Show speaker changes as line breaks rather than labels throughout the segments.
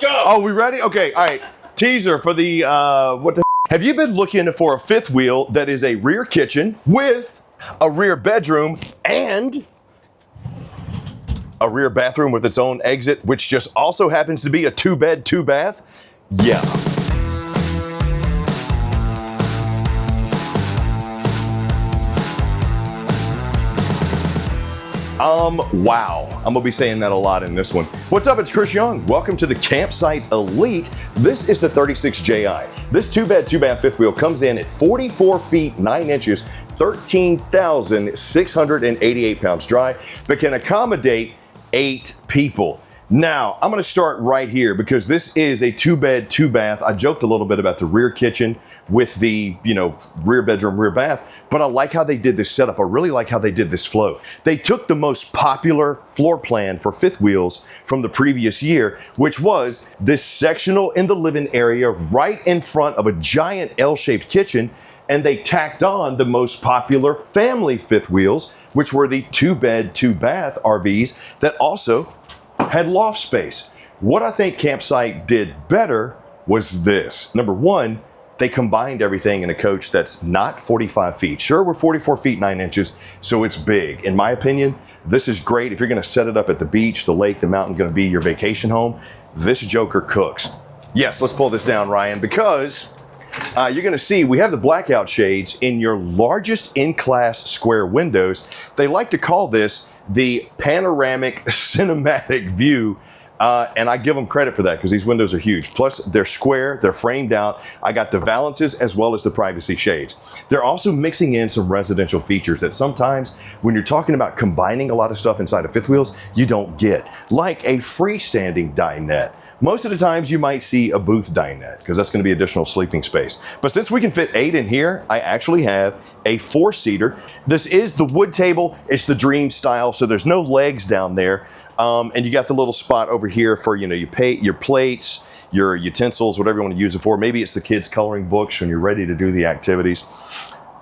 go.
Oh, we ready? Okay, all right. Teaser for the, have you been looking for a fifth wheel that is a rear kitchen with a rear bedroom and a rear bathroom with its own exit, which just also happens to be a 2-bed, 2-bath? Yeah. Wow. I'm gonna be saying that a lot in this one. What's up, it's Chris Young. Welcome to the Campsite Elite. This is the 36JI. This 2-bed, 2-bath fifth wheel comes in at 44 feet, 9 inches, 13,688 pounds dry, but can accommodate 8 people. Now, I'm gonna start right here because this is a 2-bed, 2-bath. I joked a little bit about the rear kitchen with the, rear bedroom, rear bath, but I like how they did this setup. I really like how they did this flow. They took the most popular floor plan for fifth wheels from the previous year, which was this sectional in the living area right in front of a giant L-shaped kitchen, and they tacked on the most popular family fifth wheels, which were the 2-bed, 2-bath RVs that also had loft space. What I think Campsite did better was this. Number one, they combined everything in a coach that's not 45 feet. Sure, we're 44 feet, 9 inches, so it's big. In my opinion, this is great. If you're gonna set it up at the beach, the lake, the mountain, gonna be your vacation home, this joker cooks. Yes, let's pull this down, Ryan, because you're gonna see we have the blackout shades in your largest in-class square windows. They like to call this the panoramic cinematic view. And I give them credit for that because these windows are huge. Plus, they're square, they're framed out. I got the valances as well as the privacy shades. They're also mixing in some residential features that sometimes when you're talking about combining a lot of stuff inside of fifth wheels, you don't get, like a freestanding dinette. Most of the times you might see a booth dinette because that's going to be additional sleeping space. But since we can fit 8 in here, I actually have a 4-seater. This is the wood table. It's the dream style, so there's no legs down there. And you got the little spot over here for, your plates, your utensils, whatever you want to use it for. Maybe it's the kids' coloring books when you're ready to do the activities.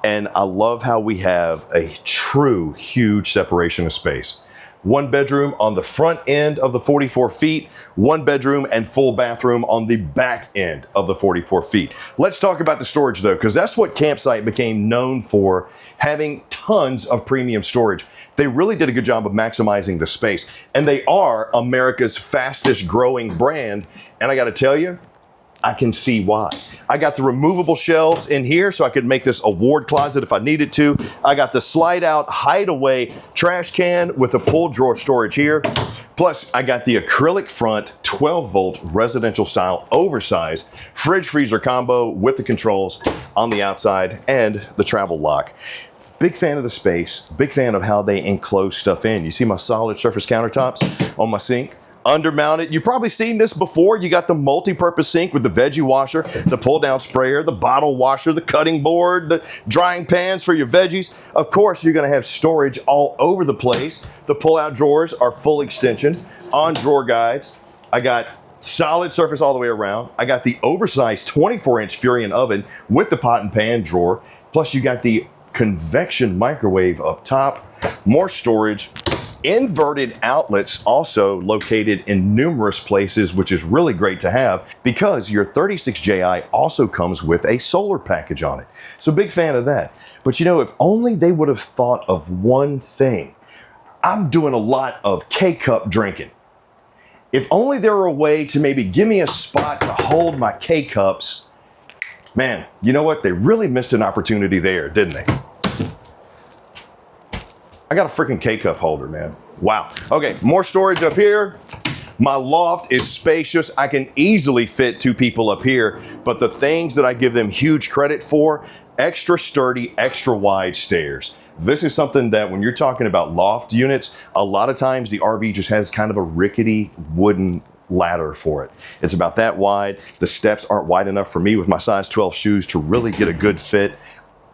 And I love how we have a true huge separation of space. 1 bedroom on the front end of the 44 feet, 1 bedroom and full bathroom on the back end of the 44 feet. Let's talk about the storage though, because that's what Campsite became known for, having tons of premium storage. They really did a good job of maximizing the space, and they are America's fastest growing brand. And I gotta tell you, I can see why. I got the removable shelves in here so I could make this a ward closet if I needed to. I got the slide out hideaway trash can with a pull drawer storage here. Plus I got the acrylic front 12-volt residential style oversized fridge freezer combo with the controls on the outside and the travel lock. Big fan of the space, big fan of how they enclose stuff in. You see my solid surface countertops on my sink? Undermounted. You've probably seen this before. You got the multi-purpose sink with the veggie washer, the pull-down sprayer, the bottle washer, the cutting board, the drying pans for your veggies. Of course, you're gonna have storage all over the place. The pull-out drawers are full extension on drawer guides. I got solid surface all the way around. I got the oversized 24-inch Furion oven with the pot and pan drawer. Plus you got the convection microwave up top, more storage. Inverted outlets also located in numerous places, which is really great to have because your 36JI also comes with a solar package on it. So big fan of that. But if only they would have thought of one thing. I'm doing a lot of K-cup drinking. If only there were a way to maybe give me a spot to hold my K-cups. Man, you know what? They really missed an opportunity there, didn't they? I got a freaking K-cup holder, man. Wow. Okay, more storage up here. My loft is spacious. I can easily fit 2 people up here, but the things that I give them huge credit for, extra sturdy, extra wide stairs. This is something that when you're talking about loft units, a lot of times the RV just has kind of a rickety wooden ladder for it. It's about that wide. The steps aren't wide enough for me with my size 12 shoes to really get a good fit.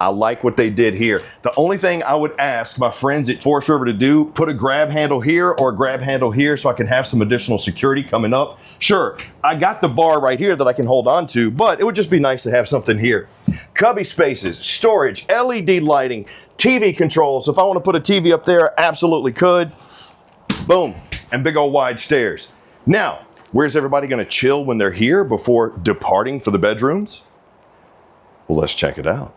I like what they did here. The only thing I would ask my friends at Forest River to do, put a grab handle here or a grab handle here so I can have some additional security coming up. Sure, I got the bar right here that I can hold on to, but it would just be nice to have something here. Cubby spaces, storage, LED lighting, TV controls. If I want to put a TV up there, I absolutely could. Boom, and big old wide stairs. Now, Where's everybody going to chill when they're here before departing for the bedrooms? Well, let's check it out.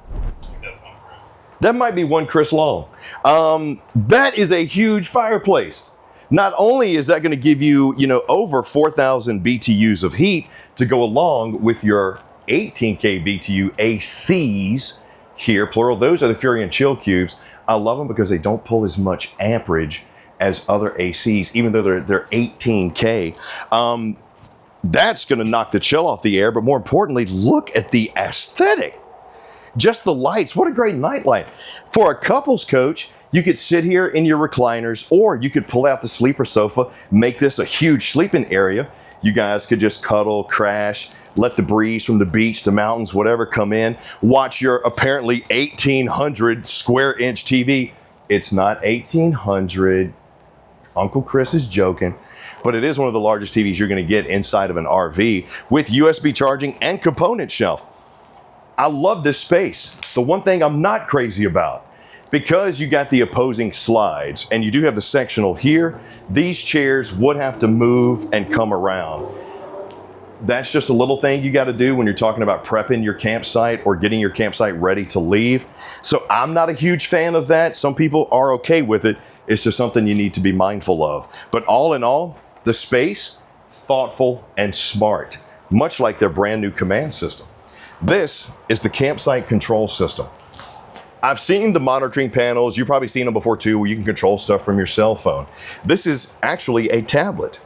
That might be one Chris Long. That is a huge fireplace. Not only is that going to give you, over 4,000 BTUs of heat to go along with your 18K BTU ACs here, plural. Those are the Furion Chill Cubes. I love them because they don't pull as much amperage as other ACs, even though they're 18K. That's going to knock the chill off the air, but more importantly, look at the aesthetic. Just the lights. What a great night light. For a couples coach, you could sit here in your recliners, or you could pull out the sleeper sofa, make this a huge sleeping area. You guys could just cuddle, crash, let the breeze from the beach, the mountains, whatever come in, watch your apparently 1,800 square inch TV. It's not 1,800. Uncle Chris is joking, but it is one of the largest TVs you're going to get inside of an RV with USB charging and component shelf. I love this space. The one thing I'm not crazy about, because you got the opposing slides and you do have the sectional here, these chairs would have to move and come around. That's just a little thing you got to do when you're talking about prepping your campsite or getting your campsite ready to leave. So I'm not a huge fan of that. Some people are okay with it. It's just something you need to be mindful of. But all in all, the space, thoughtful and smart, much like their brand new command system. This is the campsite control system. I've seen the monitoring panels. You've probably seen them before too, where you can control stuff from your cell phone. This is actually a tablet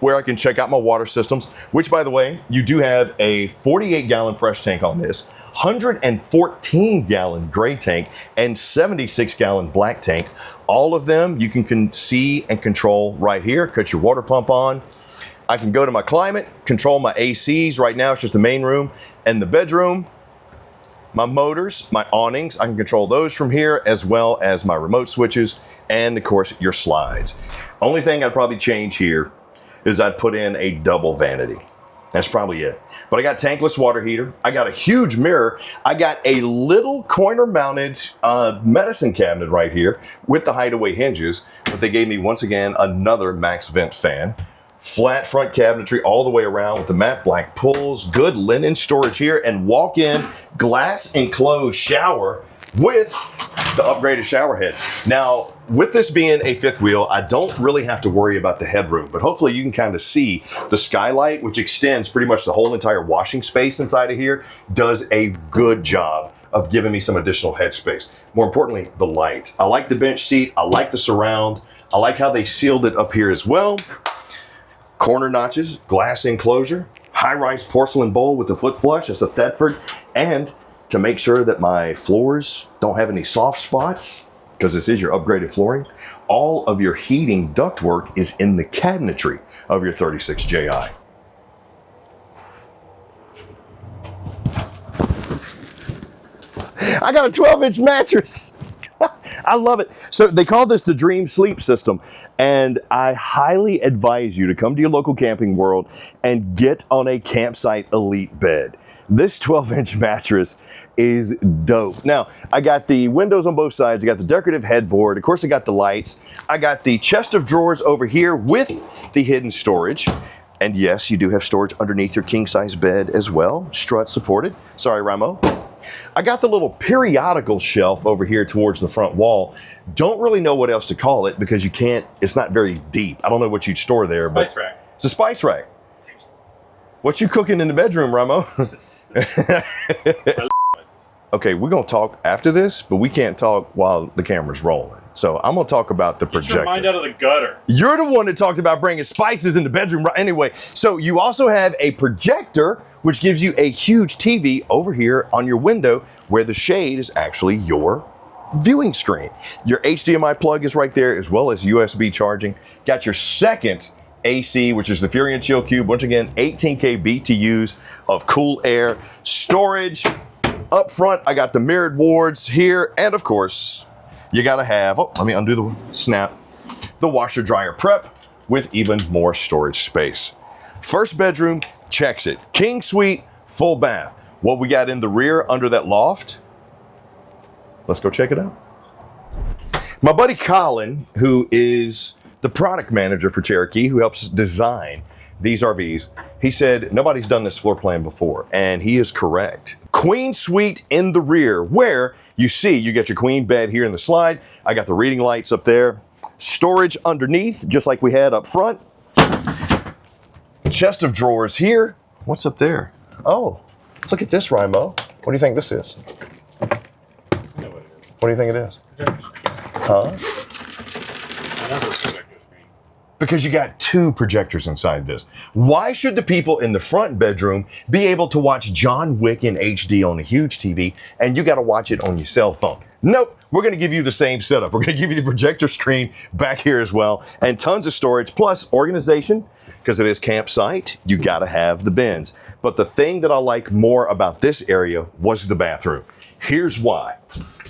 where I can check out my water systems, which by the way, you do have a 48-gallon fresh tank on this, 114-gallon gray tank, and 76-gallon black tank. All of them you can see and control right here. Cut your water pump on. I can go to my climate, control my ACs. Right now it's just the main room and the bedroom. My motors, my awnings, I can control those from here, as well as my remote switches, and of course your slides. Only thing I'd probably change here is I'd put in a double vanity. That's probably it. But I got tankless water heater. I got a huge mirror. I got a little corner mounted medicine cabinet right here with the hideaway hinges. But they gave me, once again, another max vent fan. Flat front cabinetry all the way around with the matte black pulls, good linen storage here, and walk-in glass enclosed shower with the upgraded shower head. Now, with this being a fifth wheel, I don't really have to worry about the headroom, but hopefully you can kind of see the skylight, which extends pretty much the whole entire washing space inside of here, does a good job of giving me some additional headspace. More importantly, the light. I like the bench seat. I like the surround. I like how they sealed it up here as well. Corner notches, glass enclosure, high-rise porcelain bowl with the foot flush. That's a Thetford. And to make sure that my floors don't have any soft spots, because this is your upgraded flooring, all of your heating ductwork is in the cabinetry of your 36JI. I got a 12-inch mattress. I love it. So they call this the Dream Sleep System, and I highly advise you to come to your local Camping World and get on a Campsite Elite bed. This 12-inch mattress is dope. Now, I got the windows on both sides. I got the decorative headboard. Of course, I got the lights. I got the chest of drawers over here with the hidden storage. And yes, you do have storage underneath your king-size bed as well. Strut supported. Sorry, Ramo. I got the little periodical shelf over here towards the front wall. Don't really know what else to call it because you can't, it's not very deep. I don't know what you'd store there,
Spice rack.
It's a spice rack. What you cooking in the bedroom, Ramo? Okay, we're gonna talk after this, but we can't talk while the camera's rolling. So I'm gonna talk about the projector.
Get your mind out of the gutter.
You're the one that talked about bringing spices in the bedroom. Anyway, so you also have a projector, which gives you a huge TV over here on your window where the shade is actually your viewing screen. Your HDMI plug is right there, as well as USB charging. Got your second AC, which is the Furion Chill Cube. Once again, 18K BTUs of cool air storage. Up front, I got the mirrored wards here. And of course, you gotta have, let me undo the snap, the washer dryer prep with even more storage space. First bedroom checks it. King suite, full bath. What we got in the rear under that loft? Let's go check it out. My buddy Colin, who is the product manager for Cherokee, who helps design these RVs, he said, nobody's done this floor plan before. And he is correct. Queen suite in the rear, where you see you get your queen bed here in the slide. I got the reading lights up there. Storage underneath, just like we had up front. Chest of drawers here. What's up there? Oh, look at this, Rimo. What do you think this is? What do you think it is? Huh? Because you got 2 projectors inside this. Why should the people in the front bedroom be able to watch John Wick in HD on a huge TV and you got to watch it on your cell phone? Nope. We're going to give you the same setup. We're going to give you the projector screen back here as well, and tons of storage, plus organization. Because it is campsite, you got to have the bins. But the thing that I like more about this area was the bathroom. Here's why.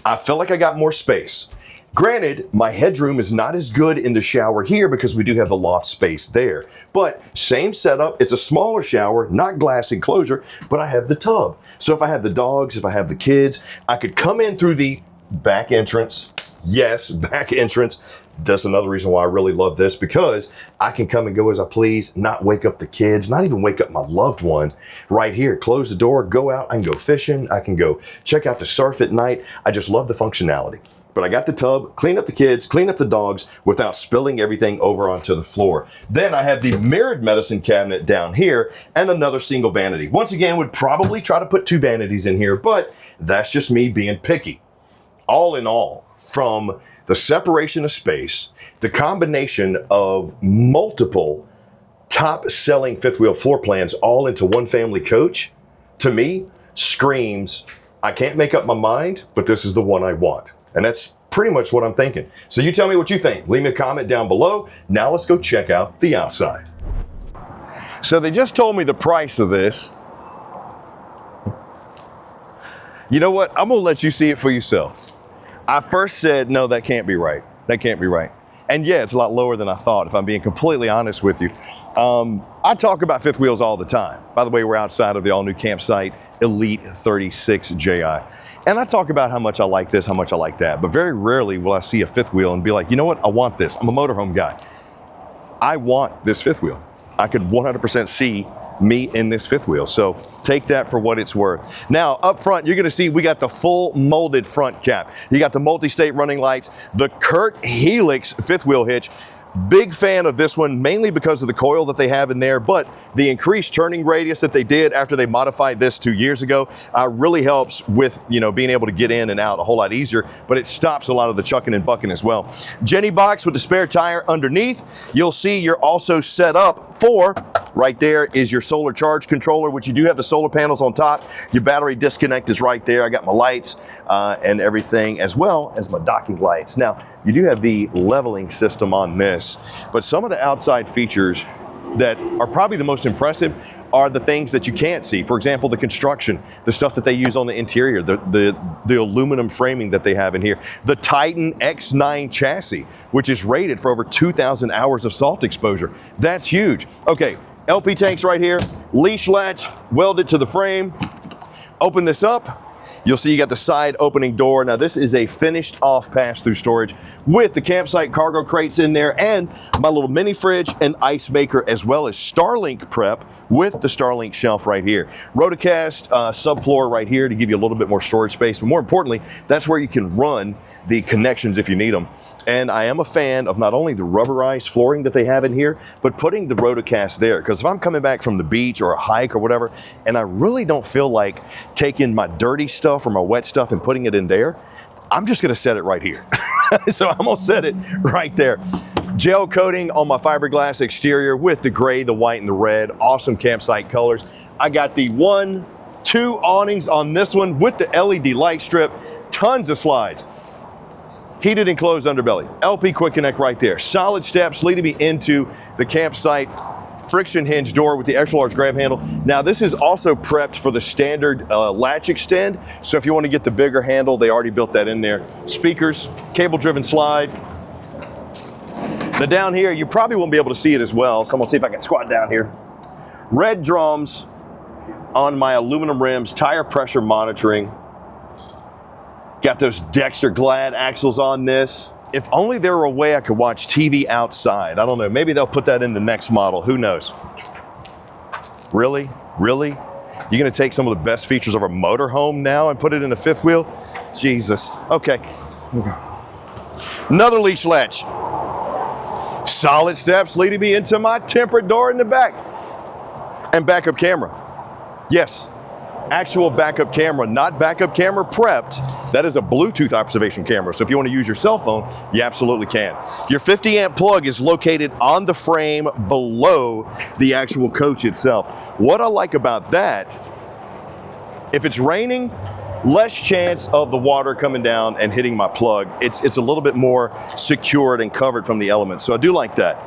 I feel like I got more space. Granted, my headroom is not as good in the shower here because we do have the loft space there. But same setup, it's a smaller shower, not glass enclosure, but I have the tub. So if I have the dogs, if I have the kids, I could come in through the back entrance. Yes, back entrance. That's another reason why I really love this, because I can come and go as I please, not wake up the kids, not even wake up my loved one right here. Close the door, go out, I can go fishing, I can go check out the surf at night. I just love the functionality. But I got the tub, clean up the kids, clean up the dogs without spilling everything over onto the floor. Then I have the mirrored medicine cabinet down here and another single vanity. Once again, would probably try to put 2 vanities in here, but that's just me being picky. All in all, from the separation of space, the combination of multiple top-selling fifth wheel floor plans all into one family coach, to me, screams, I can't make up my mind, but this is the one I want. And that's pretty much what I'm thinking. So you tell me what you think. Leave me a comment down below. Now let's go check out the outside. So they just told me the price of this. You know what? I'm gonna let you see it for yourself. I first said, no, that can't be right. That can't be right. And yeah, it's a lot lower than I thought, if I'm being completely honest with you. I talk about fifth wheels all the time. By the way, we're outside of the all-new campsite, Elite 36 JI. And I talk about how much I like this, how much I like that. But very rarely will I see a fifth wheel and be like, you know what, I want this. I'm a motorhome guy. I want this fifth wheel. I could 100% see me in this fifth wheel. So take that for what it's worth. Now up front, you're gonna see we got the full molded front cap. You got the multi-state running lights, the Kurt Helix fifth wheel hitch. Big fan of this one, mainly because of the coil that they have in there, but the increased turning radius that they did after they modified this 2 years ago really helps with, you know, being able to get in and out a whole lot easier, but it stops a lot of the chucking and bucking as well. Jenny box with the spare tire underneath. You'll see you're also set up for, right there is your solar charge controller, which you do have the solar panels on top. Your battery disconnect is right there. I got my lights and everything, as well as my docking lights. Now, you do have the leveling system on this, but some of the outside features that are probably the most impressive are the things that you can't see. For example, the construction, the stuff that they use on the interior, the aluminum framing that they have in here, the Titan X9 chassis, which is rated for over 2,000 hours of salt exposure. That's huge. Okay, LP tanks right here, leash latch welded to the frame. Open this up. You'll see you got the side opening door. Now this is a finished off pass-through storage with the campsite cargo crates in there and my little mini fridge and ice maker, as well as Starlink prep with the Starlink shelf right here. Rotocast subfloor right here to give you a little bit more storage space, but more importantly, that's where you can run the connections if you need them. And I am a fan of not only the rubberized flooring that they have in here, but putting the Rotocast there. Because if I'm coming back from the beach or a hike or whatever, and I really don't feel like taking my dirty stuff or my wet stuff and putting it in there, I'm just gonna set it right here. So I'm gonna set it right there. Gel coating on my fiberglass exterior with the gray, the white, and the red. Awesome campsite colors. I got the 1, 2 awnings on this one with the LED light strip, tons of slides. Heated enclosed underbelly, LP quick connect right there. Solid steps leading me into the campsite friction hinge door with the extra large grab handle. Now this is also prepped for the standard latch extend. So if you want to get the bigger handle, they already built that in there. Speakers, cable driven slide. Now down here, you probably won't be able to see it as well. So I'm gonna see if I can squat down here. Red drums on my aluminum rims, tire pressure monitoring. Got those Dexter Glad axles on this. If only there were a way I could watch TV outside. I don't know, maybe they'll put that in the next model, who knows? Really? Really? You're gonna take some of the best features of a motorhome now and put it in a fifth wheel? Jesus. Okay. Another leash latch. Solid steps leading me into my tempered door in the back. And backup camera. Yes, actual backup camera, not backup camera prepped. That is a Bluetooth observation camera. So if you want to use your cell phone, you absolutely can. Your 50 amp plug is located on the frame below the actual coach itself. What I like about that, if it's raining, less chance of the water coming down and hitting my plug. It's a little bit more secured and covered from the elements. So I do like that.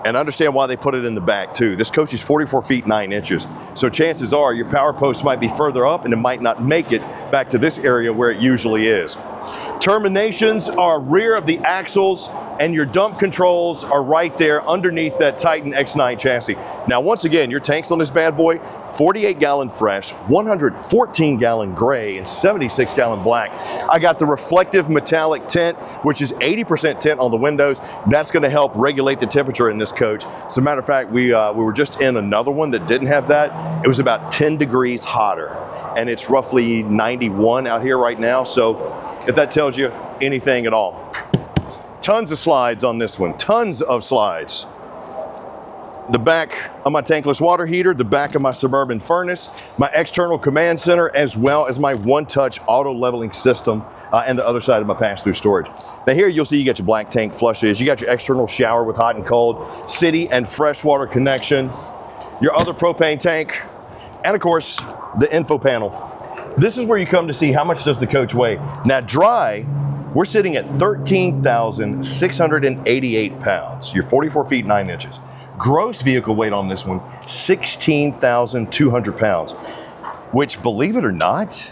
And understand why they put it in the back too. This coach is 44 feet 9 inches. So chances are your power post might be further up and it might not make it back to this area where it usually is. Terminations are rear of the axles, and your dump controls are right there underneath that Titan X9 chassis. Now, once again, your tanks on this bad boy, 48 gallon fresh, 114 gallon gray, and 76 gallon black. I got the reflective metallic tint, which is 80% tint on the windows. That's gonna help regulate the temperature in this coach. As a matter of fact, we were just in another one that didn't have that. It was about 10 degrees hotter, and it's roughly 91 out here right now. So if that tells you anything at all. Tons of slides on this one, tons of slides. The back of my tankless water heater, the back of my Suburban furnace, my external command center, as well as my one-touch auto leveling system, and the other side of my pass-through storage. Now here you'll see you got your black tank flushes, you got your external shower with hot and cold, city and freshwater connection, your other propane tank, and of course, the info panel. This is where you come to see how much does the coach weigh. Now dry, we're sitting at 13,688 pounds. You're 44 feet 9 inches. Gross vehicle weight on this one, 16,200 pounds, which, believe it or not,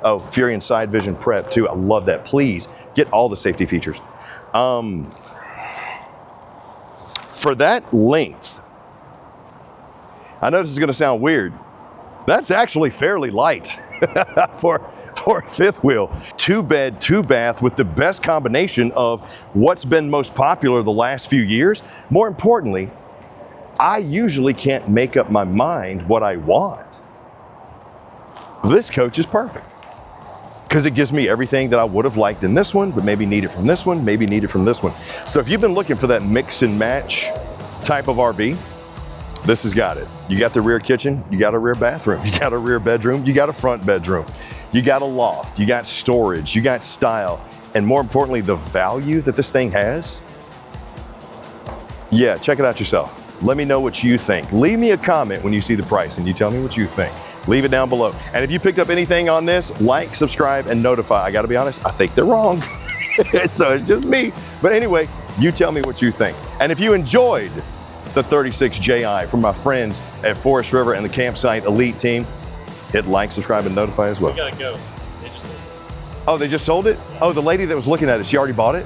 oh, Furion side vision prep too. I love that. Please get all the safety features. For that length, I know this is gonna sound weird, that's actually fairly light for a fifth wheel. 2-bed, 2-bath with the best combination of what's been most popular the last few years. More importantly, I usually can't make up my mind what I want. This coach is perfect because it gives me everything that I would have liked in this one, but maybe need it from this one, maybe need it from this one. So if you've been looking for that mix and match type of RV, this has got it. You got the rear kitchen, you got a rear bathroom, you got a rear bedroom, you got a front bedroom, you got a loft, you got storage, you got style, and more importantly, the value that this thing has. Yeah, check it out yourself. Let me know what you think. Leave me a comment when you see the price and you tell me what you think. Leave it down below. And if you picked up anything on this, like, subscribe, and notify. I gotta be honest, I think they're wrong. So it's just me. But anyway, you tell me what you think. And if you enjoyed the 36JI from my friends at Forest River and the Campsite Elite team, hit like, subscribe, and notify as well.
We gotta go. They just sold it.
Oh, they just sold it? Yeah. Oh, the lady that was looking at it, she already bought it?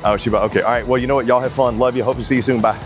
Oh, she bought, okay. All right, well, you know what? Y'all have fun. Love you. Hope to see you soon. Bye.